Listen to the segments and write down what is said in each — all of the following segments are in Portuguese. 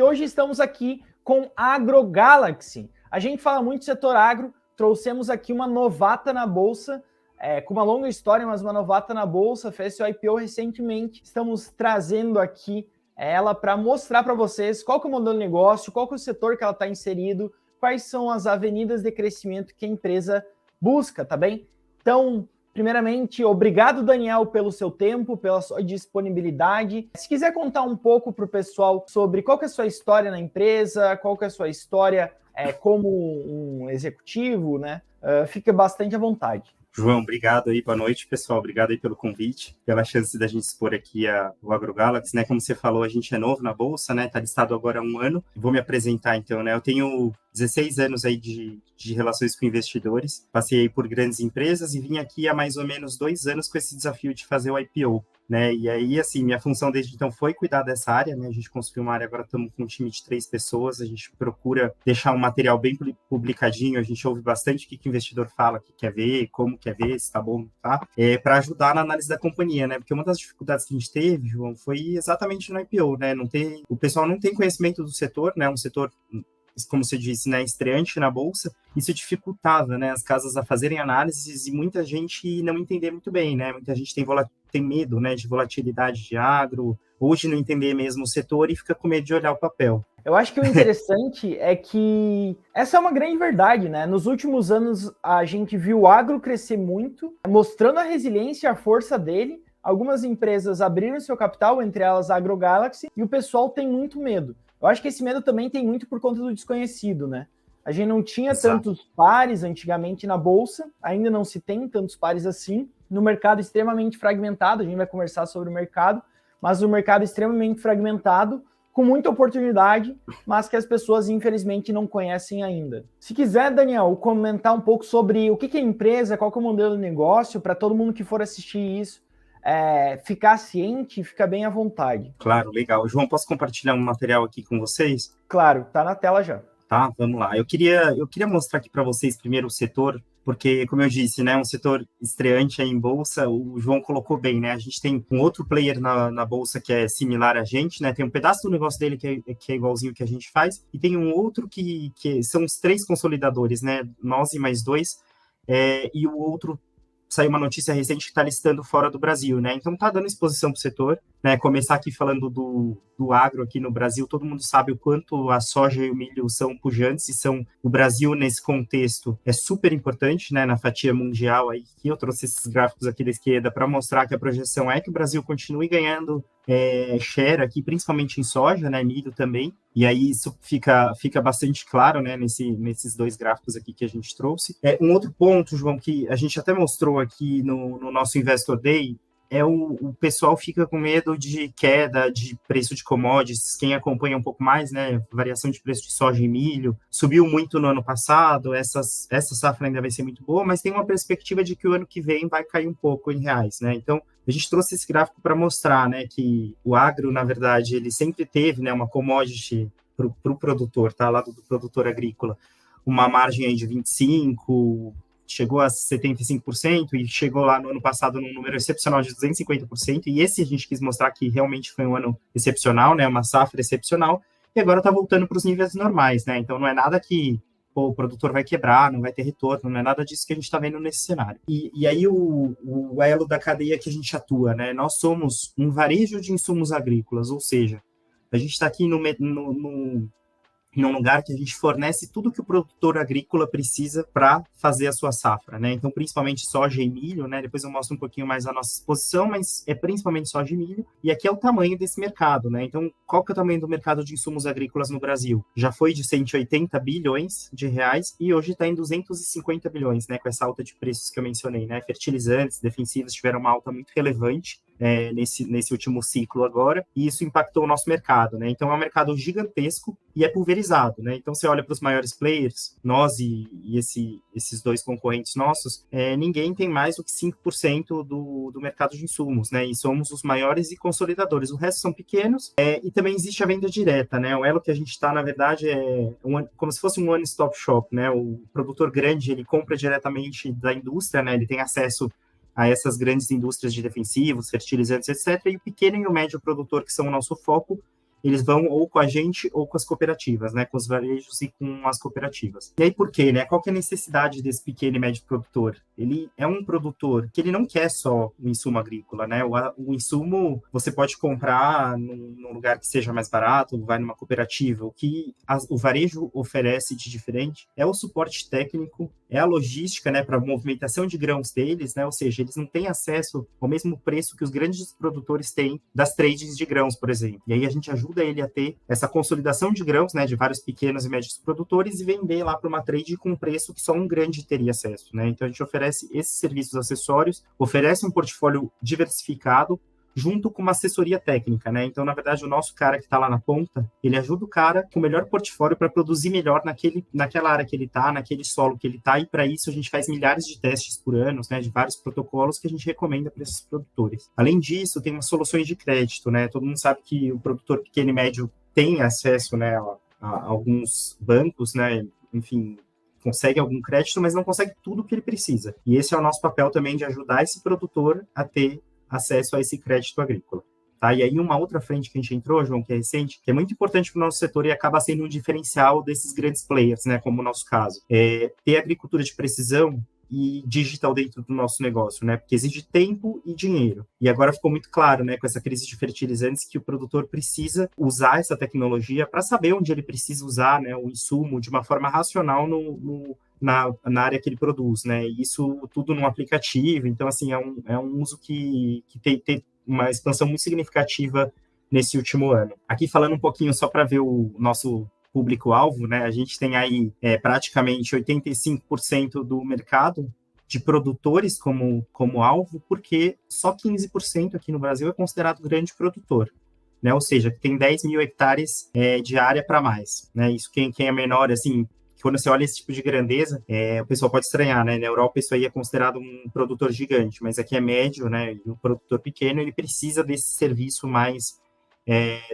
hoje estamos aqui com a AgroGalaxy. A gente fala muito do setor agro, trouxemos aqui uma novata na Bolsa, com uma longa história, mas uma novata na Bolsa, fez seu IPO recentemente. Estamos trazendo aqui ela para mostrar para vocês qual que é o modelo de negócio, qual que é o setor que ela está inserido, quais são as avenidas de crescimento que a empresa busca, tá bem? Então, primeiramente, obrigado, Daniel, pelo seu tempo, pela sua disponibilidade. Se quiser contar um pouco para o pessoal sobre qual que é a sua história na empresa, qual que é a sua história como um executivo, né? Fica bastante à vontade. João, obrigado aí, boa noite, pessoal. Obrigado aí pelo convite, pela chance da gente expor aqui o AgroGalaxy, né? Como você falou, a gente é novo na Bolsa, né? Tá listado agora há 1 ano. Vou me apresentar, então, né? Eu tenho 16 anos aí de relações com investidores, passei aí por grandes empresas e vim aqui há mais ou menos 2 anos com esse desafio de fazer o IPO. Né? E aí, assim, minha função desde então foi cuidar dessa área, né? A gente construiu uma área, agora estamos com um time de 3 pessoas, a gente procura deixar um material bem publicadinho, a gente ouve bastante o que o investidor fala, o que quer ver, como quer ver, se tá bom, tá? Para ajudar na análise da companhia, né? Porque uma das dificuldades que a gente teve, João, foi exatamente no IPO, né? O pessoal não tem conhecimento do setor, né? Um setor, como você disse, né, estreante na Bolsa, isso dificultava, né, as casas a fazerem análises e muita gente não entender muito bem, né, muita gente tem medo, né, de volatilidade de agro, hoje não entender mesmo o setor e fica com medo de olhar o papel. Eu acho que o interessante é que essa é uma grande verdade, né? Nos últimos anos, a gente viu o agro crescer muito, mostrando a resiliência e a força dele. Algumas empresas abriram seu capital, entre elas a AgroGalaxy, e o pessoal tem muito medo. Eu acho que esse medo também tem muito por conta do desconhecido, né? A gente não tinha tantos pares antigamente na Bolsa, ainda não se tem tantos pares assim, no mercado extremamente fragmentado, a gente vai conversar sobre o mercado, mas o mercado extremamente fragmentado, com muita oportunidade, mas que as pessoas infelizmente não conhecem ainda. Se quiser, Daniel, comentar um pouco sobre o que é a empresa, qual que é o modelo de negócio, para todo mundo que for assistir isso, ficar ciente e ficar bem à vontade. Claro, legal. João, posso compartilhar um material aqui com vocês? Claro, tá na tela já. Tá, vamos lá. Eu queria mostrar aqui para vocês primeiro o setor, porque, como eu disse, né, um setor estreante aí em Bolsa, o João colocou bem, né? A gente tem um outro player na Bolsa que é similar a gente, né? Tem um pedaço do negócio dele que é igualzinho que a gente faz, e tem um outro que são os 3 consolidadores, né? Nós e mais 2, e o outro saiu uma notícia recente que está listando fora do Brasil, né? Então está dando exposição para o setor, né? Começar aqui falando do agro aqui no Brasil, todo mundo sabe o quanto a soja e o milho são pujantes e o Brasil nesse contexto é super importante, né? Na fatia mundial aí, que eu trouxe esses gráficos aqui da esquerda para mostrar que a projeção é que o Brasil continue ganhando share aqui, principalmente em soja, né? Milho também. E aí isso fica bastante claro, né, nesses 2 gráficos aqui que a gente trouxe. Um outro ponto, João, que a gente até mostrou aqui no nosso Investor Day, o pessoal fica com medo de queda de preço de commodities. Quem acompanha um pouco mais, né, variação de preço de soja e milho, subiu muito no ano passado, essa safra ainda vai ser muito boa, mas tem uma perspectiva de que o ano que vem vai cair um pouco em reais, né, então a gente trouxe esse gráfico para mostrar, né, que o agro, na verdade, ele sempre teve, né, uma commodity para o produtor, tá, lá do produtor agrícola, uma margem aí de 25%, chegou a 75% e chegou lá no ano passado num número excepcional de 250%, e esse a gente quis mostrar que realmente foi um ano excepcional, né, uma safra excepcional, e agora está voltando para os níveis normais, né, então não é nada que o produtor vai quebrar, não vai ter retorno, não é nada disso que a gente está vendo nesse cenário. E aí o elo da cadeia que a gente atua, né, nós somos um varejo de insumos agrícolas, ou seja, a gente está aqui num lugar que a gente fornece tudo que o produtor agrícola precisa para fazer a sua safra, né? Então, principalmente soja e milho, né? Depois eu mostro um pouquinho mais a nossa exposição, mas é principalmente soja e milho. E aqui é o tamanho desse mercado, né? Então, qual que é o tamanho do mercado de insumos agrícolas no Brasil? Já foi de 180 bilhões de reais e hoje está em 250 bilhões, né? Com essa alta de preços que eu mencionei, né? Fertilizantes, defensivos tiveram uma alta muito relevante nesse último ciclo agora, e isso impactou o nosso mercado, né? Então é um mercado gigantesco e é pulverizado, né? Então você olha para os maiores players, nós e esses 2 concorrentes nossos, ninguém tem mais do que 5% do mercado de insumos, né? E somos os maiores e consolidadores. O resto são pequenos, e também existe a venda direta, né? O elo que a gente está, na verdade, como se fosse um one-stop shop, né? O produtor grande, ele compra diretamente da indústria, né? Ele tem acesso a essas grandes indústrias de defensivos, fertilizantes, etc. E o pequeno e o médio produtor, que são o nosso foco, eles vão ou com a gente ou com as cooperativas, né, com os varejos e com as cooperativas. E aí por quê, né? Qual que é a necessidade desse pequeno e médio produtor? Ele é um produtor que ele não quer só o insumo agrícola, né? O insumo você pode comprar num lugar que seja mais barato, vai numa cooperativa. O que o varejo oferece de diferente é o suporte técnico, é a logística, né, para a movimentação de grãos deles, né? Ou seja, eles não têm acesso ao mesmo preço que os grandes produtores têm das trades de grãos, por exemplo. E aí a gente ajuda ele a ter essa consolidação de grãos, né, de vários pequenos e médios produtores e vender lá para uma trade com um preço que só um grande teria acesso, né? Então a gente oferece esses serviços acessórios, oferece um portfólio diversificado, junto com uma assessoria técnica, né? Então, na verdade, o nosso cara que está lá na ponta, ele ajuda o cara com o melhor portfólio para produzir melhor naquela área que ele está, naquele solo que ele está, e para isso a gente faz milhares de testes por ano, né? De vários protocolos que a gente recomenda para esses produtores. Além disso, tem umas soluções de crédito, né? Todo mundo sabe que o produtor pequeno e médio tem acesso, né, a alguns bancos, né? Enfim, consegue algum crédito, mas não consegue tudo o que ele precisa. E esse é o nosso papel também de ajudar esse produtor a ter acesso a esse crédito agrícola. Tá? E aí uma outra frente que a gente entrou, João, que é recente, que é muito importante para o nosso setor e acaba sendo um diferencial desses grandes players, né, como o nosso caso, é ter agricultura de precisão e digital dentro do nosso negócio, né? Porque exige tempo e dinheiro. E agora ficou muito claro, né, com essa crise de fertilizantes, que o produtor precisa usar essa tecnologia para saber onde ele precisa usar, né, o insumo de uma forma racional na área que ele produz, né? E isso tudo num aplicativo. Então, assim, é um uso que tem uma expansão muito significativa nesse último ano. Aqui falando um pouquinho só para ver o nosso público-alvo, né? A gente tem aí praticamente 85% do mercado de produtores como alvo, porque só 15% aqui no Brasil é considerado grande produtor, né? Ou seja, tem 10 mil hectares de área para mais, né? Isso quem é menor, assim, quando você olha esse tipo de grandeza, o pessoal pode estranhar, né? Na Europa isso aí é considerado um produtor gigante, mas aqui é médio, né? E o produtor pequeno, ele precisa desse serviço mais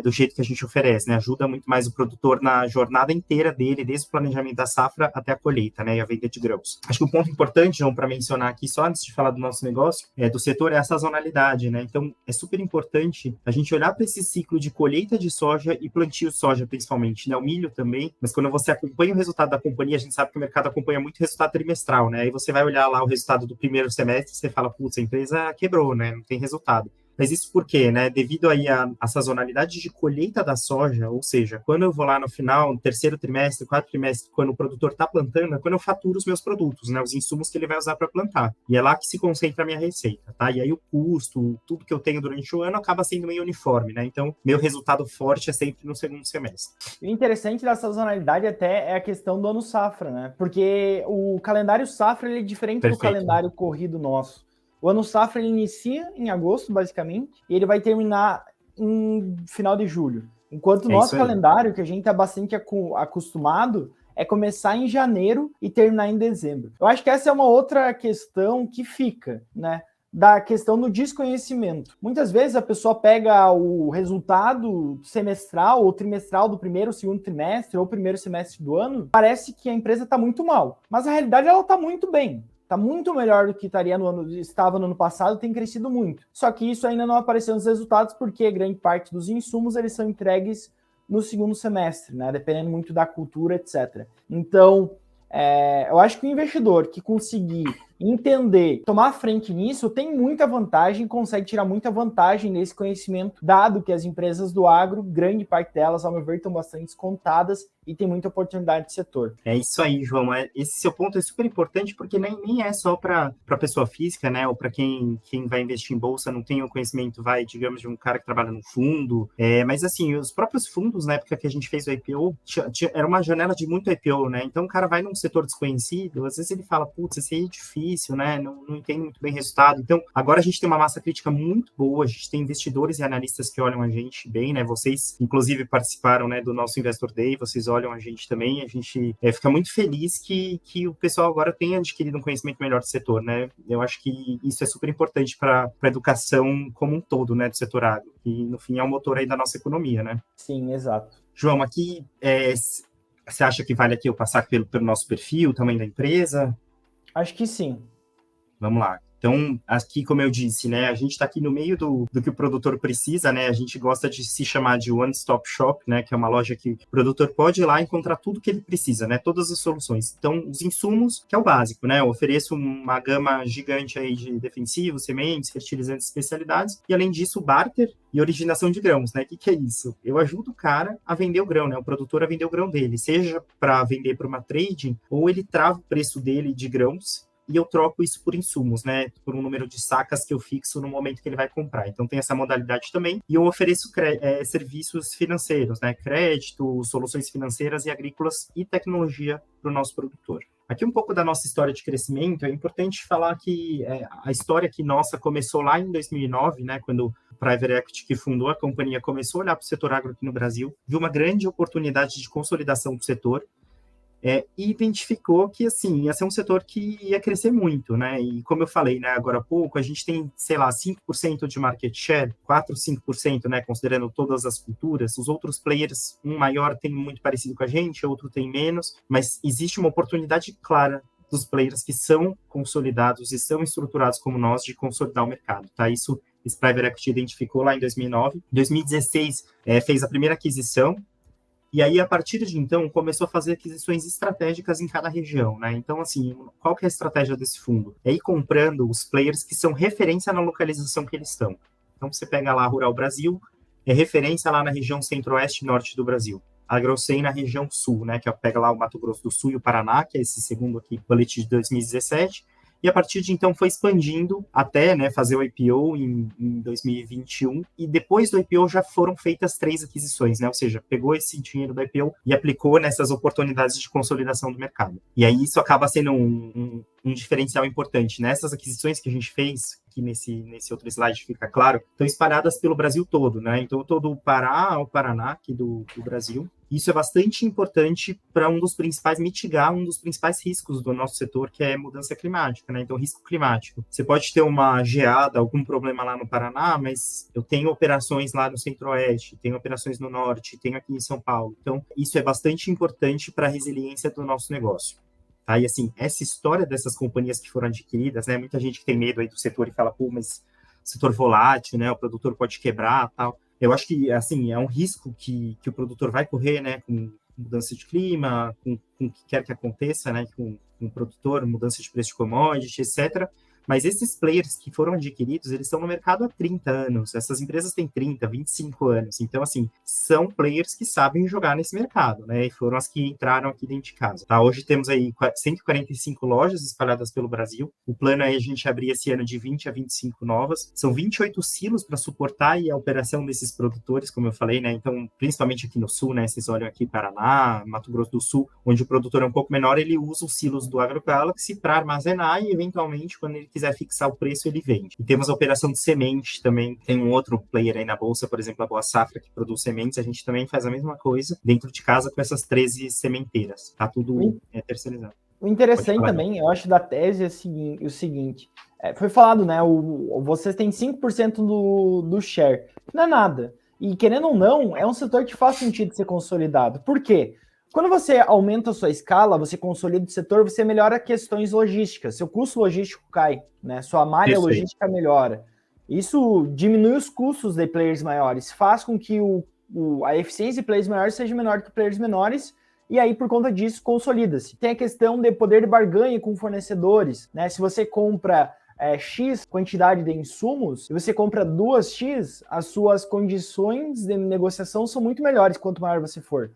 do jeito que a gente oferece, né? Ajuda muito mais o produtor na jornada inteira dele, desde o planejamento da safra até a colheita, né? E a venda de grãos. Acho que um ponto importante, João, para mencionar aqui, só antes de falar do nosso negócio, do setor, é a sazonalidade, né? Então, é super importante a gente olhar para esse ciclo de colheita de soja e plantio de soja, principalmente, né? O milho também, mas quando você acompanha o resultado da companhia, a gente sabe que o mercado acompanha muito o resultado trimestral, né? Aí você vai olhar lá o resultado do primeiro semestre, você fala, putz, a empresa quebrou, né? Não tem resultado. Mas isso por quê, né? Devido aí à sazonalidade de colheita da soja, ou seja, quando eu vou lá no final, no terceiro trimestre, quarto trimestre, quando o produtor está plantando, é quando eu faturo os meus produtos, né? Os insumos que ele vai usar para plantar. E é lá que se concentra a minha receita, tá? E aí o custo, tudo que eu tenho durante o ano acaba sendo meio uniforme, né? Então, meu resultado forte é sempre no segundo semestre. O interessante da sazonalidade até é a questão do ano safra, né? Porque o calendário safra ele é diferente do Perfeito. calendário corrido nosso. O ano safra ele inicia em agosto, basicamente, e ele vai terminar em final de julho. Enquanto o nosso calendário, que a gente está bastante acostumado, é começar em janeiro e terminar em dezembro. Eu acho que essa é uma outra questão que fica, né? Da questão do desconhecimento. Muitas vezes a pessoa pega o resultado semestral ou trimestral do primeiro, segundo trimestre ou primeiro semestre do ano, parece que a empresa está muito mal, mas a realidade ela está muito bem. Está muito melhor do que estava no ano passado, tem crescido muito. Só que isso ainda não apareceu nos resultados porque grande parte dos insumos eles são entregues no segundo semestre, né? Dependendo muito da cultura, etc. Então, eu acho que o investidor que conseguir entender, tomar frente nisso, tem muita vantagem, consegue tirar muita vantagem nesse conhecimento, dado que as empresas do agro, grande parte delas, ao meu ver, estão bastante descontadas e tem muita oportunidade de setor. É isso aí, João. Esse seu ponto é super importante porque nem é só para pessoa física, né? Ou para quem vai investir em bolsa, não tem o conhecimento, digamos, de um cara que trabalha no fundo. Mas, assim, os próprios fundos, na época que a gente fez o IPO, era uma janela de muito IPO, né? Então, o cara vai num setor desconhecido, às vezes ele fala, putz, esse aí é difícil, né? Não entendo muito bem o resultado. Então, agora a gente tem uma massa crítica muito boa, a gente tem investidores e analistas que olham a gente bem, né? Vocês, inclusive, participaram, né, do nosso Investor Day, vocês olham a gente também, a gente fica muito feliz que o pessoal agora tenha adquirido um conhecimento melhor do setor, né? Eu acho que isso é super importante para a educação como um todo, né, do setor agro, que no fim é o motor aí da nossa economia, né? Sim, exato. João, aqui, você acha que vale aqui eu passar pelo nosso perfil, tamanho da empresa? Acho que sim. Vamos lá. Então, aqui, como eu disse, né, a gente está aqui no meio do que o produtor precisa, né, a gente gosta de se chamar de one-stop shop, né, que é uma loja que o produtor pode ir lá e encontrar tudo que ele precisa, né, todas as soluções. Então, os insumos, que é o básico, né, eu ofereço uma gama gigante aí de defensivos, sementes, fertilizantes, especialidades, e além disso, barter e originação de grãos, né, o que é isso? Eu ajudo o cara a vender o grão, né, o produtor a vender o grão dele, seja para vender para uma trading, ou ele trava o preço dele de grãos, e eu troco isso por insumos, né? Por um número de sacas que eu fixo no momento que ele vai comprar. Então tem essa modalidade também. E eu ofereço serviços financeiros, né? Crédito, soluções financeiras e agrícolas e tecnologia para o nosso produtor. Aqui um pouco da nossa história de crescimento. É importante falar que a história que nossa começou lá em 2009, né? Quando o Private Equity, que fundou a companhia, começou a olhar para o setor agro aqui no Brasil, viu uma grande oportunidade de consolidação do setor, e identificou que, assim, ia ser um setor que ia crescer muito, né? E como eu falei, né, agora há pouco, a gente tem, sei lá, 5% de market share, 4, 5%, né, considerando todas as culturas. Os outros players, um maior tem muito parecido com a gente, outro tem menos, mas existe uma oportunidade clara dos players que são consolidados e são estruturados como nós de consolidar o mercado, tá? Isso esse Private Equity identificou lá em 2009. Em 2016, fez a primeira aquisição. E aí, a partir de então, começou a fazer aquisições estratégicas em cada região, né? Então, assim, qual que é a estratégia desse fundo? É ir comprando os players que são referência na localização que eles estão. Então, você pega lá a Rural Brasil, é referência lá na região centro-oeste e norte do Brasil. A AgroSem na região sul, né? Que pega lá o Mato Grosso do Sul e o Paraná, que é esse segundo aqui, boletim de 2017. E a partir de então foi expandindo até, né, fazer o IPO em 2021, e depois do IPO já foram feitas 3 aquisições, né, ou seja, pegou esse dinheiro do IPO e aplicou nessas oportunidades de consolidação do mercado. E aí isso acaba sendo um diferencial importante. Nessas aquisições que a gente fez, que nesse outro slide fica claro, estão espalhadas pelo Brasil todo, né, então todo o Pará ao Paraná aqui do Brasil. Isso é bastante importante para mitigar um dos principais riscos do nosso setor, que é mudança climática, né? Então, risco climático. Você pode ter uma geada, algum problema lá no Paraná, mas eu tenho operações lá no Centro-Oeste, tenho operações no Norte, tenho aqui em São Paulo. Então, isso é bastante importante para a resiliência do nosso negócio. Tá? E, assim, essa história dessas companhias que foram adquiridas, né? Muita gente que tem medo aí do setor e fala, pô, mas setor volátil, né? O produtor pode quebrar, tal. Eu acho que, assim, é um risco que o produtor vai correr, né, com mudança de clima, com o que quer que aconteça, né, com o produtor, mudança de preço de commodity, etc. Mas esses players que foram adquiridos, eles estão no mercado há 30 anos. Essas empresas têm 30, 25 anos. Então, assim, são players que sabem jogar nesse mercado, né? E foram as que entraram aqui dentro de casa. Tá? Hoje temos aí 145 lojas espalhadas pelo Brasil. O plano é a gente abrir esse ano de 20 a 25 novas. São 28 silos para suportar aí a operação desses produtores, como eu falei, né? Então, principalmente aqui no Sul, né? Vocês olham aqui Paraná, Mato Grosso do Sul, onde o produtor é um pouco menor, ele usa os silos do AgroGalaxy para armazenar e, eventualmente, quando ele quiser fixar o preço, ele vende. E temos a operação de semente também. Tem um outro player aí na bolsa, por exemplo, a Boa Safra, que produz sementes. A gente também faz a mesma coisa dentro de casa com essas 13 sementeiras. Tá tudo terceirizado. O interessante também, eu acho, da tese é o seguinte. Foi falado, né? Vocês têm 5% do share. Não é nada. E, querendo ou não, é um setor que faz sentido ser consolidado. Por quê? Quando você aumenta a sua escala, você consolida o setor, você melhora questões logísticas. Seu custo logístico cai, né? Sua malha logística melhora. Isso diminui os custos de players maiores, faz com que a eficiência de players maiores seja menor que players menores, e aí, por conta disso, consolida-se. Tem a questão de poder de barganha com fornecedores, né? Se você compra X quantidade de insumos, e você compra 2X, as suas condições de negociação são muito melhores quanto maior você for.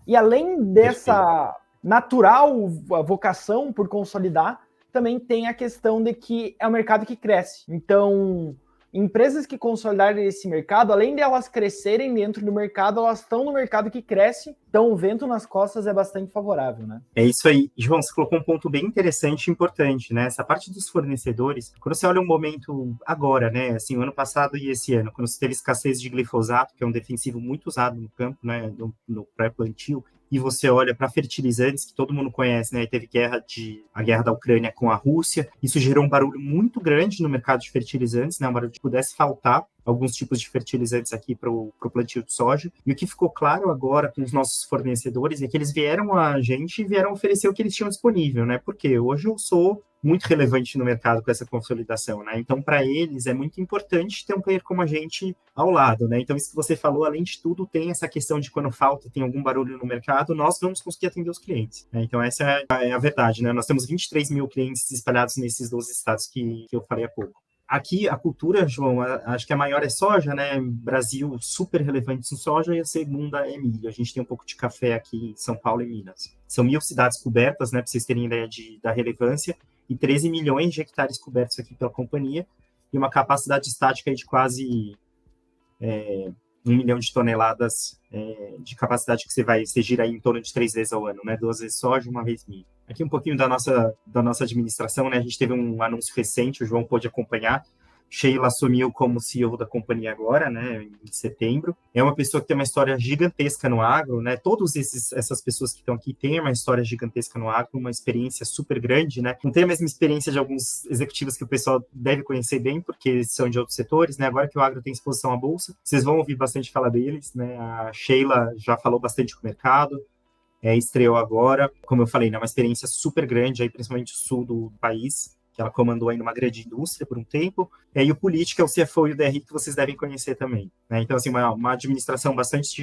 E além dessa natural vocação por consolidar, também tem a questão de que é um mercado que cresce. Então, empresas que consolidarem esse mercado, além de elas crescerem dentro do mercado, elas estão no mercado que cresce, então o vento nas costas é bastante favorável, né? É isso aí. João, você colocou um ponto bem interessante e importante, né? Essa parte dos fornecedores, quando você olha um momento agora, né? Assim, o ano passado e esse ano, quando você teve escassez de glifosato, que é um defensivo muito usado no campo, né? No pré-plantio, e você olha para fertilizantes, que todo mundo conhece, né? E teve a guerra da Ucrânia com a Rússia. Isso gerou um barulho muito grande no mercado de fertilizantes, né? Um barulho que pudesse faltar alguns tipos de fertilizantes aqui para o plantio de soja. E o que ficou claro agora com os nossos fornecedores é que eles vieram a gente e vieram oferecer o que eles tinham disponível, né? Porque hoje eu sou muito relevante no mercado com essa consolidação, né? Então, para eles, é muito importante ter um player como a gente ao lado, né? Então, isso que você falou, além de tudo, tem essa questão de quando falta, tem algum barulho no mercado, nós vamos conseguir atender os clientes, né? Então, essa é a verdade, né? Nós temos 23 mil clientes espalhados nesses 12 estados que eu falei há pouco. Aqui, a cultura, João, acho que a maior é soja, né? Brasil super relevante em soja e a segunda é milho. A gente tem um pouco de café aqui em São Paulo e Minas. São 1.000 cidades cobertas, né? Para vocês terem ideia da relevância, e 13 milhões de hectares cobertos aqui pela companhia, e uma capacidade estática aí de quase 1 milhão de toneladas de capacidade que você gira aí em torno de 3 vezes ao ano, né? 2 vezes soja, 1 vez milho. Aqui um pouquinho da nossa administração, né? A gente teve um anúncio recente, o João pôde acompanhar. Sheila assumiu como CEO da companhia agora, né, em setembro. É uma pessoa que tem uma história gigantesca no agro, né? Todas essas pessoas que estão aqui têm uma história gigantesca no agro, uma experiência super grande, né? Não tem a mesma experiência de alguns executivos que o pessoal deve conhecer bem, porque são de outros setores, né? Agora que o agro tem exposição à bolsa, vocês vão ouvir bastante falar deles, né? A Sheila já falou bastante com o mercado. Estreou agora, como eu falei, né, uma experiência super grande, aí, principalmente o sul do país, que ela comandou aí numa grande indústria por um tempo, e o político é o CFO e o DRI que vocês devem conhecer também, né? Então, assim, uma administração bastante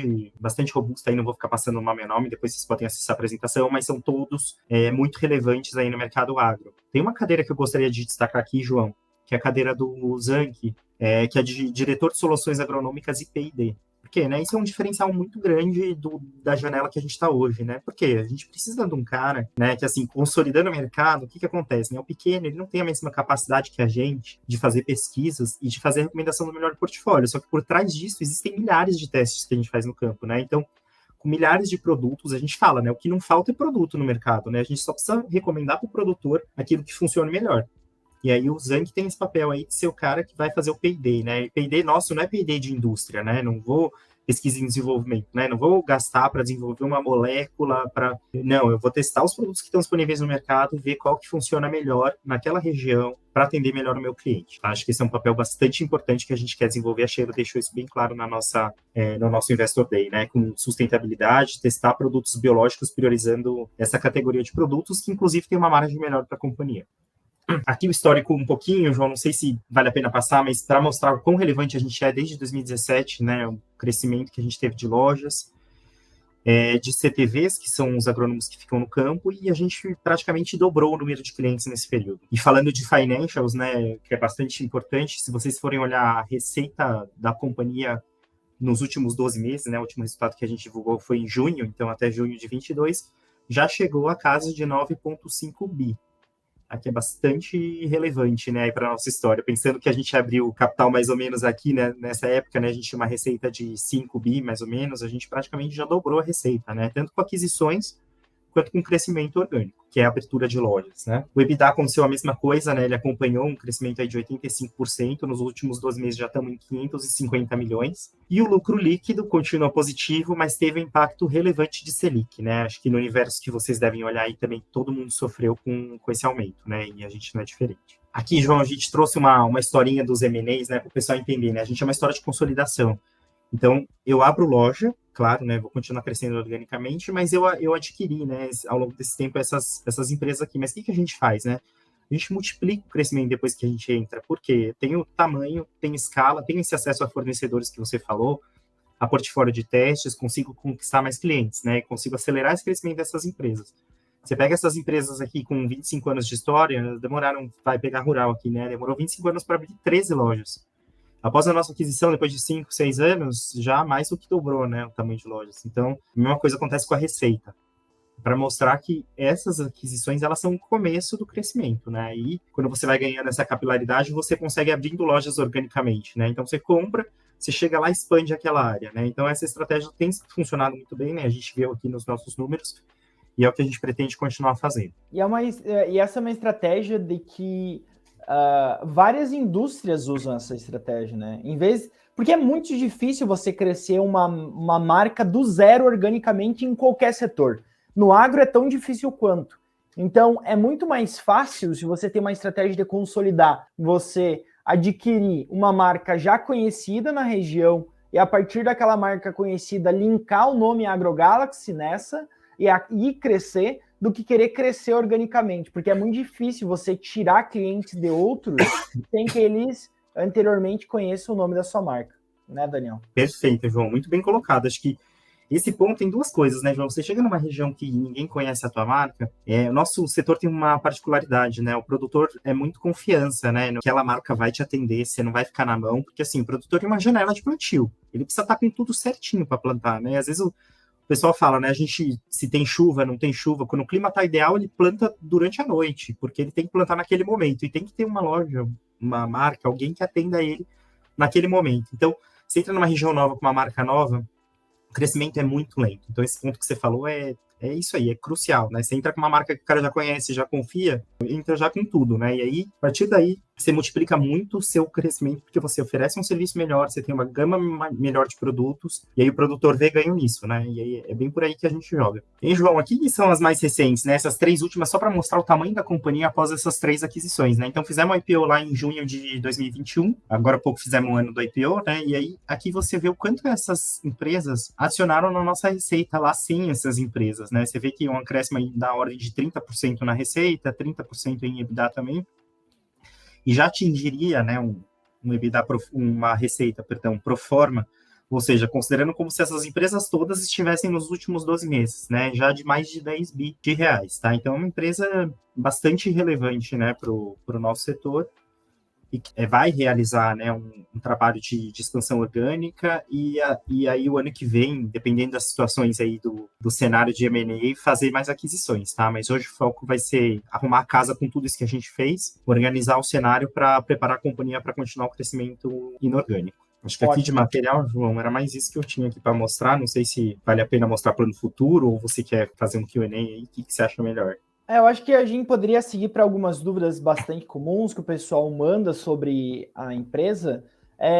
robusta, aí não vou ficar passando nome a nome, depois vocês podem acessar a apresentação, mas são todos muito relevantes aí no mercado agro. Tem uma cadeira que eu gostaria de destacar aqui, João, que é a cadeira do Zanck, que é de Diretor de Soluções Agronômicas e P&D. Porque, né, isso é um diferencial muito grande da janela que a gente está hoje, né? Porque a gente precisa de um cara, né, que, assim, consolidando o mercado, o que acontece, né? O pequeno, ele não tem a mesma capacidade que a gente de fazer pesquisas e de fazer a recomendação do melhor portfólio, só que por trás disso existem milhares de testes que a gente faz no campo, né? Então, com milhares de produtos, a gente fala, né? O que não falta é produto no mercado, né? A gente só precisa recomendar para o produtor aquilo que funciona melhor. E aí o Zanck tem esse papel aí de ser o cara que vai fazer o P&D, né? E P&D nosso não é P&D de indústria, né? Não vou pesquisa em desenvolvimento, né? Não vou gastar para desenvolver uma molécula para... Não, eu vou testar os produtos que estão disponíveis no mercado e ver qual que funciona melhor naquela região para atender melhor o meu cliente. Tá? Acho que esse é um papel bastante importante que a gente quer desenvolver. A Sheila deixou isso bem claro no nosso Investor Day, né? Com sustentabilidade, testar produtos biológicos, priorizando essa categoria de produtos, que inclusive tem uma margem melhor para a companhia. Aqui o histórico um pouquinho, João, não sei se vale a pena passar, mas para mostrar o quão relevante a gente é desde 2017, né, o crescimento que a gente teve de lojas, de CTVs, que são os agrônomos que ficam no campo, e a gente praticamente dobrou o número de clientes nesse período. E falando de financials, né, que é bastante importante, se vocês forem olhar a receita da companhia nos últimos 12 meses, né, o último resultado que a gente divulgou foi em junho, então até junho de 22, já chegou a casa de 9,5 bi. Aqui é bastante relevante, né, para a nossa história. Pensando que a gente abriu o capital mais ou menos aqui, né, nessa época, né, a gente tinha uma receita de 5 bi, mais ou menos, a gente praticamente já dobrou a receita, né, tanto com aquisições quanto com crescimento orgânico, que é a abertura de lojas, né. O EBITDA aconteceu a mesma coisa, né, ele acompanhou um crescimento aí de 85%, nos últimos 12 meses já estamos em 550 milhões, e o lucro líquido continua positivo, mas teve um impacto relevante de Selic, né, acho que no universo que vocês devem olhar aí também, todo mundo sofreu com esse aumento, né, e a gente não é diferente. Aqui, João, a gente trouxe uma historinha dos M&As, né, para o pessoal entender, né, a gente é uma história de consolidação. Então, eu abro loja, claro, né, vou continuar crescendo organicamente, mas eu adquiri, né, ao longo desse tempo essas empresas aqui. Mas o que a gente faz, né? A gente multiplica o crescimento depois que a gente entra, porque tem o tamanho, tem escala, tem esse acesso a fornecedores que você falou, a portfólio de testes, consigo conquistar mais clientes, né, consigo acelerar esse crescimento dessas empresas. Você pega essas empresas aqui com 25 anos de história, vai pegar rural aqui, né, demorou 25 anos para abrir 13 lojas. Após a nossa aquisição, depois de 5, 6 anos, já mais do que dobrou, né, o tamanho de lojas. Então, a mesma coisa acontece com a receita, para mostrar que essas aquisições, elas são o começo do crescimento, né, e quando você vai ganhando essa capilaridade, você consegue abrindo lojas organicamente, né, então você compra, você chega lá e expande aquela área, né, então essa estratégia tem funcionado muito bem, né, a gente viu aqui nos nossos números, e é o que a gente pretende continuar fazendo. E essa é uma estratégia de que várias indústrias usam essa estratégia, né? Porque é muito difícil você crescer uma marca do zero organicamente em qualquer setor. No agro é tão difícil quanto. Então, é muito mais fácil, se você tem uma estratégia de consolidar, você adquirir uma marca já conhecida na região e, a partir daquela marca conhecida, linkar o nome AgroGalaxy nessa e crescer, do que querer crescer organicamente, porque é muito difícil você tirar clientes de outros sem que eles anteriormente conheçam o nome da sua marca, né, Daniel? Perfeito, João, muito bem colocado. Acho que esse ponto tem duas coisas, né, João? Você chega numa região que ninguém conhece a tua marca, o nosso setor tem uma particularidade, né? O produtor é muito confiança, né? No que aquela marca vai te atender, você não vai ficar na mão, porque assim, o produtor tem uma janela de plantio. Ele precisa estar com tudo certinho para plantar, né? Às vezes o pessoal fala, né? A gente, se tem chuva, não tem chuva, quando o clima tá ideal, ele planta durante a noite, porque ele tem que plantar naquele momento. E tem que ter uma loja, uma marca, alguém que atenda ele naquele momento. Então, você entra numa região nova com uma marca nova, o crescimento é muito lento. Então, esse ponto que você falou é isso aí, é crucial, né? Você entra com uma marca que o cara já conhece, já confia, entra já com tudo, né? E aí, a partir daí, você multiplica muito o seu crescimento, porque você oferece um serviço melhor, você tem uma gama melhor de produtos, e aí o produtor vê ganho nisso, né? E aí é bem por aí que a gente joga. E, João, aqui são as mais recentes, né? Essas 3 últimas, só para mostrar o tamanho da companhia após essas 3 aquisições, né? Então, fizemos um IPO lá em junho de 2021, agora há pouco fizemos um ano do IPO, né? E aí, aqui você vê o quanto essas empresas adicionaram na nossa receita lá, sim, essas empresas, né? Você vê que um acréscimo aí da ordem de 30% na receita, 30% em EBITDA também, e já atingiria, né, um EBITDA, uma receita, perdão, pro forma, ou seja, considerando como se essas empresas todas estivessem nos últimos 12 meses, né, já de mais de 10 bi de reais, tá? Então é uma empresa bastante relevante, né, pro nosso setor, e vai realizar, né, um trabalho de expansão orgânica e aí o ano que vem, dependendo das situações aí do cenário de M&A, fazer mais aquisições, tá? Mas hoje o foco vai ser arrumar a casa com tudo isso que a gente fez, organizar o cenário para preparar a companhia para continuar o crescimento inorgânico. Acho que aqui de material, João, era mais isso que eu tinha aqui para mostrar. Não sei se vale a pena mostrar para o futuro ou você quer fazer um Q&A aí, o que você acha melhor? Eu acho que a gente poderia seguir para algumas dúvidas bastante comuns que o pessoal manda sobre a empresa.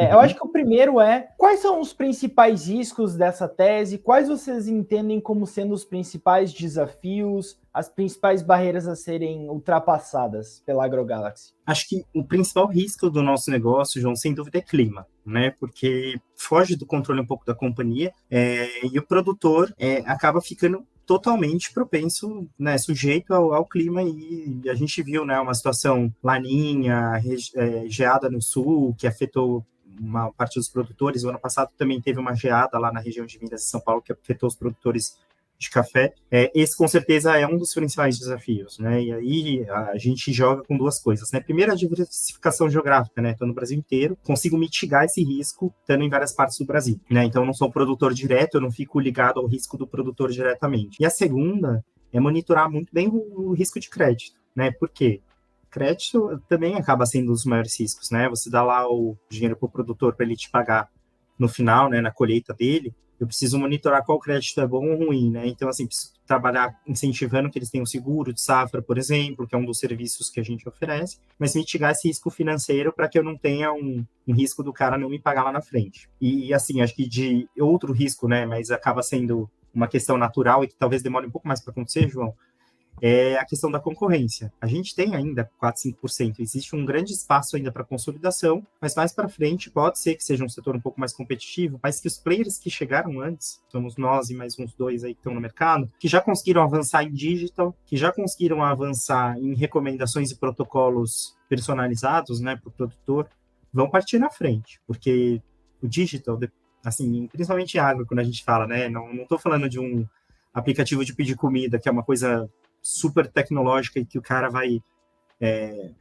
Eu acho que o primeiro é: quais são os principais riscos dessa tese? Quais vocês entendem como sendo os principais desafios, as principais barreiras a serem ultrapassadas pela AgroGalaxy? Acho que o principal risco do nosso negócio, João, sem dúvida, é clima, né? Porque foge do controle um pouco da companhia, e o produtor acaba ficando totalmente propenso, né, sujeito ao clima, e a gente viu, né, uma situação laninha, geada no sul, que afetou uma parte dos produtores. O ano passado também teve uma geada lá na região de Minas e São Paulo, que afetou os produtores de café. Esse, com certeza, é um dos principais desafios, né? E aí a gente joga com duas coisas, né? Primeiro, a diversificação geográfica, né? Estou no Brasil inteiro, consigo mitigar esse risco estando em várias partes do Brasil, né? Então, eu não sou um produtor direto, eu não fico ligado ao risco do produtor diretamente. E a segunda é monitorar muito bem o risco de crédito, né? Por quê? Crédito também acaba sendo um dos maiores riscos, né? Você dá lá o dinheiro para o produtor para ele te pagar no final, né, na colheita dele. Eu preciso monitorar qual crédito é bom ou ruim, né? Então, assim, preciso trabalhar incentivando que eles tenham seguro de safra, por exemplo, que é um dos serviços que a gente oferece, mas mitigar esse risco financeiro para que eu não tenha um risco do cara não me pagar lá na frente. E, assim, acho que de outro risco, né, mas acaba sendo uma questão natural e que talvez demore um pouco mais para acontecer, João, é a questão da concorrência. A gente tem ainda 4, 5%, existe um grande espaço ainda para consolidação, mas mais para frente pode ser que seja um setor um pouco mais competitivo, mas que os players que chegaram antes, somos nós e mais uns 2 aí que estão no mercado, que já conseguiram avançar em digital, que já conseguiram avançar em recomendações e protocolos personalizados, né, para o produtor, vão partir na frente, porque o digital, assim, principalmente em agro, quando a gente fala, né, não estou falando de um aplicativo de pedir comida, que é uma coisa super tecnológica e que o cara vai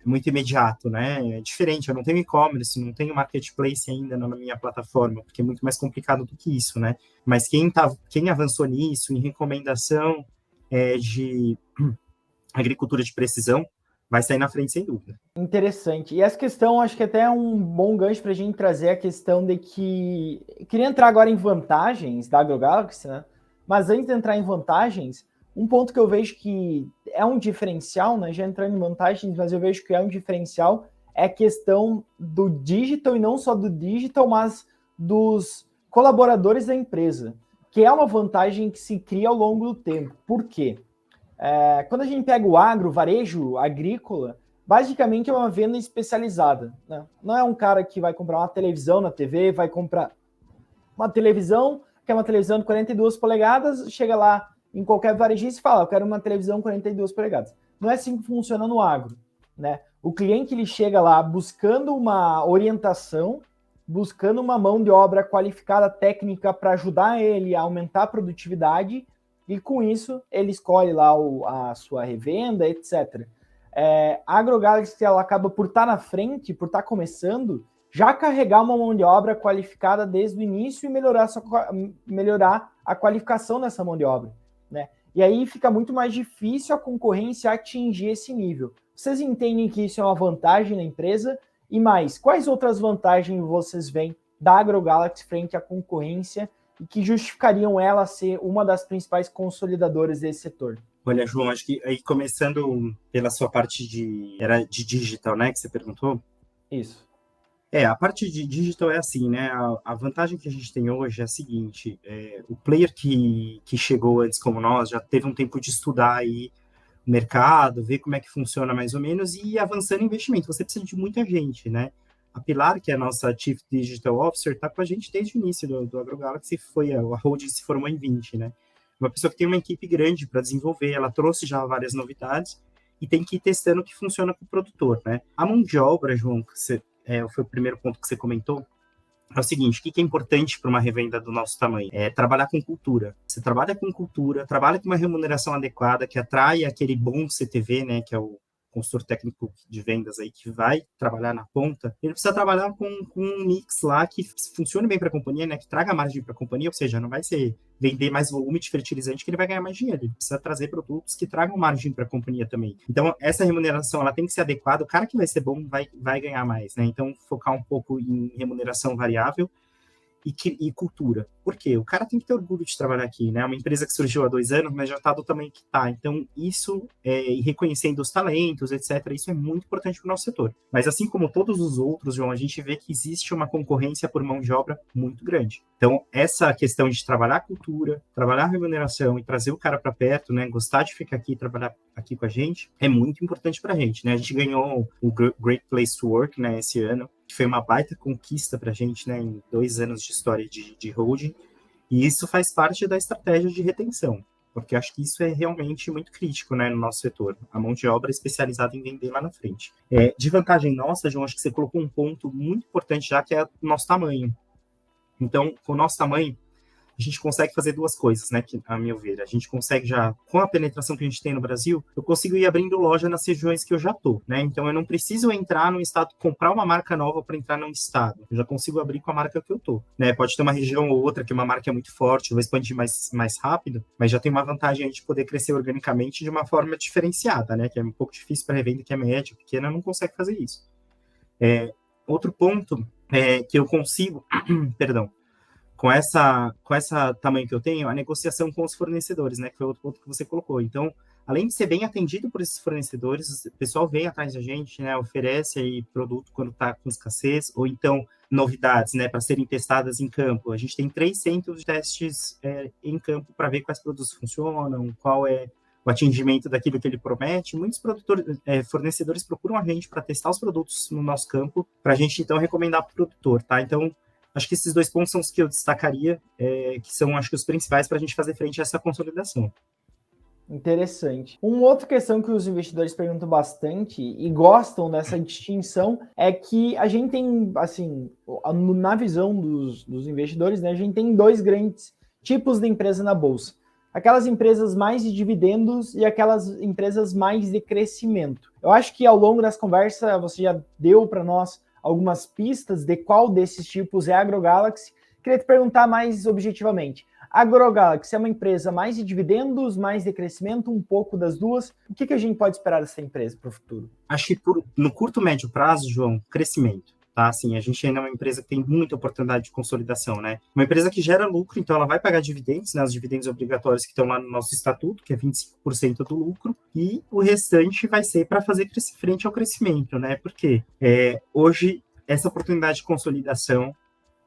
muito imediato, né? É diferente, eu não tenho e-commerce, não tenho marketplace ainda na minha plataforma, porque é muito mais complicado do que isso, né? Mas quem avançou nisso, em recomendação de agricultura de precisão, vai sair na frente sem dúvida. Interessante. E essa questão, acho que até é um bom gancho para a gente trazer a questão de que... Eu queria entrar agora em vantagens da AgroGalaxy, né? Mas antes de entrar em vantagens, um ponto que eu vejo que é um diferencial, né? Já entrando em vantagens, mas eu vejo que é um diferencial, é a questão do digital, e não só do digital, mas dos colaboradores da empresa, que é uma vantagem que se cria ao longo do tempo. Por quê? Quando a gente pega o agro, varejo agrícola, basicamente é uma venda especializada, né? Não é um cara que vai comprar uma televisão na TV, vai comprar uma televisão, que é uma televisão de 42 polegadas, chega lá, em qualquer varejista e fala, eu quero uma televisão 42 polegadas. Não é assim que funciona no agro, né? O cliente ele chega lá buscando uma orientação, buscando uma mão de obra qualificada técnica para ajudar ele a aumentar a produtividade, e com isso ele escolhe lá a sua revenda, etc. A AgroGalaxy ela acaba por estar na frente, por estar começando, já carregar uma mão de obra qualificada desde o início e melhorar a qualificação dessa mão de obra, né? E aí fica muito mais difícil a concorrência atingir esse nível. Vocês entendem que isso é uma vantagem na empresa? E mais, quais outras vantagens vocês veem da AgroGalaxy frente à concorrência e que justificariam ela ser uma das principais consolidadoras desse setor? Olha, João, acho que aí começando pela sua parte era de digital, né, que você perguntou? Isso. A parte de digital é assim, né? A vantagem que a gente tem hoje é a seguinte: o player que chegou antes como nós já teve um tempo de estudar aí o mercado, ver como é que funciona mais ou menos e ir avançando em investimento. Você precisa de muita gente, né? A Pilar, que é a nossa Chief Digital Officer, está com a gente desde o início do AgroGalaxy, a holding se formou em 20, né? Uma pessoa que tem uma equipe grande para desenvolver, ela trouxe já várias novidades e tem que ir testando o que funciona com o produtor, né? A mão de obra, João, foi o primeiro ponto que você comentou, é o seguinte: o que é importante para uma revenda do nosso tamanho? É trabalhar com cultura. Você trabalha com cultura, trabalha com uma remuneração adequada, que atrai aquele bom CTV, né, que é o consultor técnico de vendas aí, que vai trabalhar na ponta. Ele precisa trabalhar com um mix lá que funcione bem para a companhia, né, que traga margem para a companhia, ou seja, não vai ser vender mais volume de fertilizante que ele vai ganhar mais dinheiro. Ele precisa trazer produtos que tragam margem para a companhia também. Então, essa remuneração ela tem que ser adequada. O cara que vai ser bom vai ganhar mais, né? Então, focar um pouco em remuneração variável e cultura. Por quê? O cara tem que ter orgulho de trabalhar aqui, né? É uma empresa que surgiu há 2 anos, mas já está do tamanho que está. Então, isso, e reconhecendo os talentos, etc., isso é muito importante para o nosso setor. Mas, assim como todos os outros, João, a gente vê que existe uma concorrência por mão de obra muito grande. Então, essa questão de trabalhar a cultura, trabalhar a remuneração e trazer o cara para perto, né? Gostar de ficar aqui, trabalhar aqui com a gente, é muito importante para a gente, né? A gente ganhou o Great Place to Work, né, esse ano, que foi uma baita conquista para a gente, né, em 2 anos de história de holding, e isso faz parte da estratégia de retenção, porque acho que isso é realmente muito crítico, né, no nosso setor, a mão de obra especializada em vender lá na frente. De vantagem nossa, João, acho que você colocou um ponto muito importante já, que é o nosso tamanho. Então, com o nosso tamanho, a gente consegue fazer duas coisas, né, que, a meu ver. A gente consegue já, com a penetração que a gente tem no Brasil, eu consigo ir abrindo loja nas regiões que eu já tô, né? Então, eu não preciso entrar num estado, comprar uma marca nova para entrar num estado. Eu já consigo abrir com a marca que eu tô, né? Pode ter uma região ou outra que uma marca é muito forte, eu vou expandir mais rápido, mas já tem uma vantagem aí de poder crescer organicamente de uma forma diferenciada, né? Que é um pouco difícil para revenda que é média, pequena, não consegue fazer isso. Outro ponto é que eu consigo, perdão, com essa tamanho que eu tenho, a negociação com os fornecedores, né, que foi outro ponto que você colocou. Então, além de ser bem atendido por esses fornecedores, o pessoal vem atrás da gente, né, oferece aí produto quando está com escassez, ou então novidades, né, para serem testadas em campo. A gente tem 3 centros de testes em campo para ver quais produtos funcionam, qual é o atingimento daquilo que ele promete. Muitos fornecedores procuram a gente para testar os produtos no nosso campo, para a gente, então, recomendar para o produtor, tá? Então, acho que esses 2 pontos são os que eu destacaria, que são, acho que, os principais para a gente fazer frente a essa consolidação. Interessante. Uma outra questão que os investidores perguntam bastante e gostam dessa distinção é que a gente tem, assim, na visão dos investidores, né, a gente tem 2 grandes tipos de empresa na bolsa. Aquelas empresas mais de dividendos e aquelas empresas mais de crescimento. Eu acho que ao longo dessa conversa você já deu para nós algumas pistas de qual desses tipos é a AgroGalaxy. Queria te perguntar mais objetivamente. A AgroGalaxy é uma empresa mais de dividendos, mais de crescimento, um pouco das duas. O que a gente pode esperar dessa empresa para o futuro? Acho que no curto e médio prazo, João, crescimento. Tá? Assim, a gente ainda é uma empresa que tem muita oportunidade de consolidação, né? Uma empresa que gera lucro, então ela vai pagar dividendos, né? Os dividendos obrigatórios que estão lá no nosso estatuto, que é 25% do lucro, e o restante vai ser para fazer frente ao crescimento, né? Porque hoje essa oportunidade de consolidação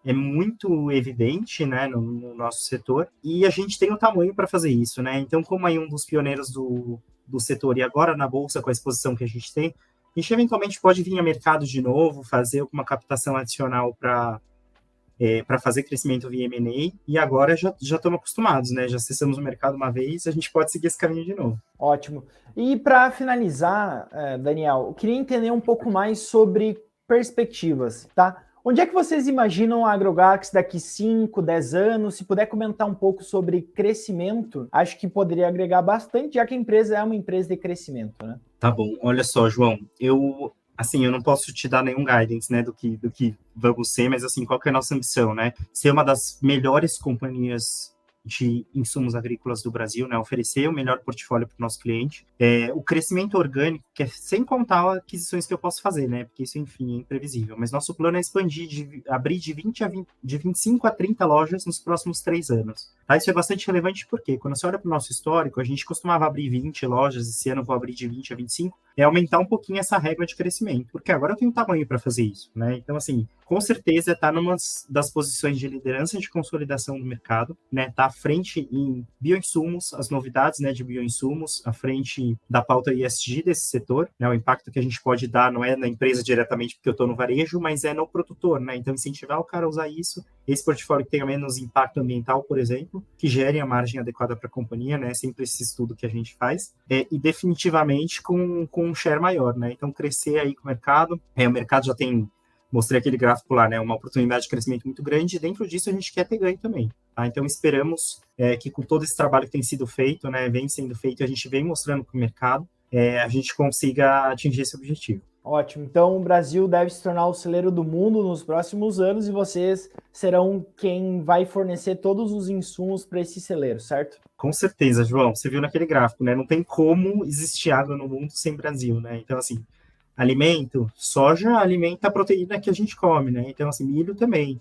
é muito evidente, né, no nosso setor, e a gente tem o tamanho para fazer isso, né? Então, como aí um dos pioneiros do setor e agora na bolsa com a exposição que a gente tem, a gente eventualmente pode vir a mercado de novo, fazer alguma captação adicional para para fazer crescimento via M&A, e agora já estamos acostumados, né? Já acessamos o mercado uma vez, a gente pode seguir esse caminho de novo. Ótimo. E para finalizar, Daniel, eu queria entender um pouco mais sobre perspectivas, tá? Onde é que vocês imaginam a AgroGalaxy daqui 5, 10 anos? Se puder comentar um pouco sobre crescimento, acho que poderia agregar bastante, já que a empresa é uma empresa de crescimento, né? Tá bom, olha só, João, eu não posso te dar nenhum guidance, né, do que vamos ser, mas assim, qual que é a nossa ambição, né? Ser uma das melhores companhias de insumos agrícolas do Brasil, né? Oferecer o melhor portfólio para o nosso cliente. O crescimento orgânico, que é sem contar aquisições que eu posso fazer, né? Porque isso, enfim, é imprevisível. Mas nosso plano é expandir, abrir de 25 a 30 lojas nos próximos 3 anos. Tá? Isso é bastante relevante porque, quando você olha para o nosso histórico, a gente costumava abrir 20 lojas, esse ano eu vou abrir de 20 a 25, é aumentar um pouquinho essa régua de crescimento, porque agora eu tenho tamanho para fazer isso, né? Então, assim, com certeza está numa das posições de liderança de consolidação do mercado, né? Tá à frente em bioinsumos, as novidades, né, de bioinsumos, à frente da pauta ESG desse setor, né? O impacto que a gente pode dar não é na empresa diretamente porque eu estou no varejo, mas é no produtor, né? Então, incentivar o cara a usar isso, esse portfólio que tenha menos impacto ambiental, por exemplo, que gere a margem adequada para a companhia, né? Sempre esse estudo que a gente faz, e definitivamente com um share maior, né? Então, crescer aí com o mercado. O mercado já tem, mostrei aquele gráfico lá, né? Uma oportunidade de crescimento muito grande, e dentro disso a gente quer ter ganho também, tá? Então, esperamos que com todo esse trabalho que tem sido feito, né? Vem sendo feito, a gente vem mostrando para o mercado, a gente consiga atingir esse objetivo. Ótimo. Então, o Brasil deve se tornar o celeiro do mundo nos próximos anos e vocês serão quem vai fornecer todos os insumos para esse celeiro, certo? Com certeza, João. Você viu naquele gráfico, né? Não tem como existir água no mundo sem Brasil, né? Então, assim, alimento, soja alimenta a proteína que a gente come, né? Então, assim, milho também.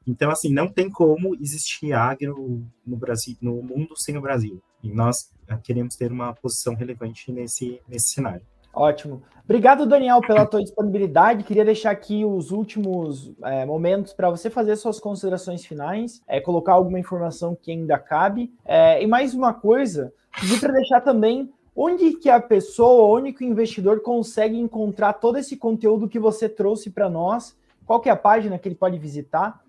Então, assim, não tem como existir agro no Brasil, no mundo sem o Brasil. E nós queremos ter uma posição relevante nesse cenário. Ótimo. Obrigado, Daniel, pela tua disponibilidade. Queria deixar aqui os últimos momentos para você fazer suas considerações finais, colocar alguma informação que ainda cabe. E mais uma coisa, pedir para deixar também onde que a pessoa, onde que o investidor consegue encontrar todo esse conteúdo que você trouxe para nós, qual que é a página que ele pode visitar,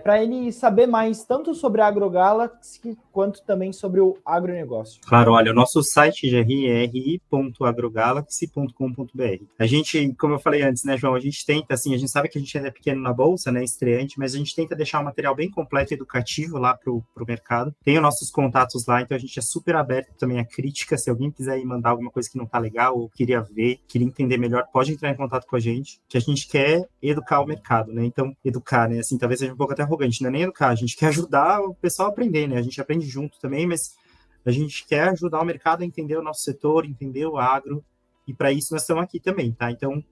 para ele saber mais tanto sobre a AgroGalaxy quanto também sobre o agronegócio. Claro, olha, o nosso site é ri.agrogalaxy.com.br. A gente, como eu falei antes, né, João, a gente tenta, assim, a gente sabe que a gente ainda é pequeno na bolsa, né, estreante, mas a gente tenta deixar um material bem completo e educativo lá pro mercado. Tem os nossos contatos lá, então a gente é super aberto também à crítica. Se alguém quiser ir mandar alguma coisa que não tá legal ou queria ver, queria entender melhor, pode entrar em contato com a gente, que a gente quer educar o mercado, né? Então, educar, né, assim, talvez seja um pouco até arrogante, não é nem educar, a gente quer ajudar o pessoal a aprender, né? A gente aprende junto também, mas a gente quer ajudar o mercado a entender o nosso setor, entender o agro, e para isso nós estamos aqui também, tá? Então,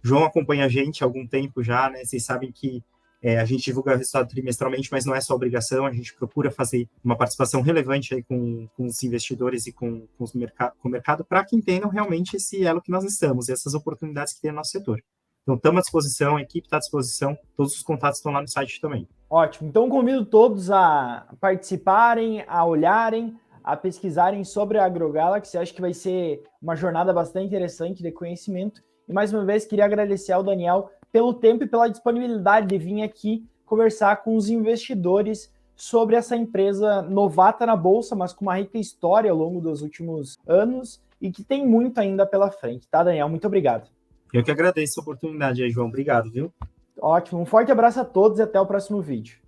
João acompanha a gente há algum tempo já, né? Vocês sabem que a gente divulga o resultado trimestralmente, mas não é só obrigação, a gente procura fazer uma participação relevante aí com os investidores e com o mercado para que entendam realmente esse elo que nós estamos, e essas oportunidades que tem no nosso setor. Então, estamos à disposição, a equipe está à disposição, todos os contatos estão lá no site também. Ótimo. Então, convido todos a participarem, a olharem, a pesquisarem sobre a AgroGalaxy. Acho que vai ser uma jornada bastante interessante de conhecimento. E, mais uma vez, queria agradecer ao Daniel pelo tempo e pela disponibilidade de vir aqui conversar com os investidores sobre essa empresa novata na Bolsa, mas com uma rica história ao longo dos últimos anos e que tem muito ainda pela frente. Tá, Daniel? Muito obrigado. Eu que agradeço a oportunidade aí, João. Obrigado, viu? Ótimo. Um forte abraço a todos e até o próximo vídeo.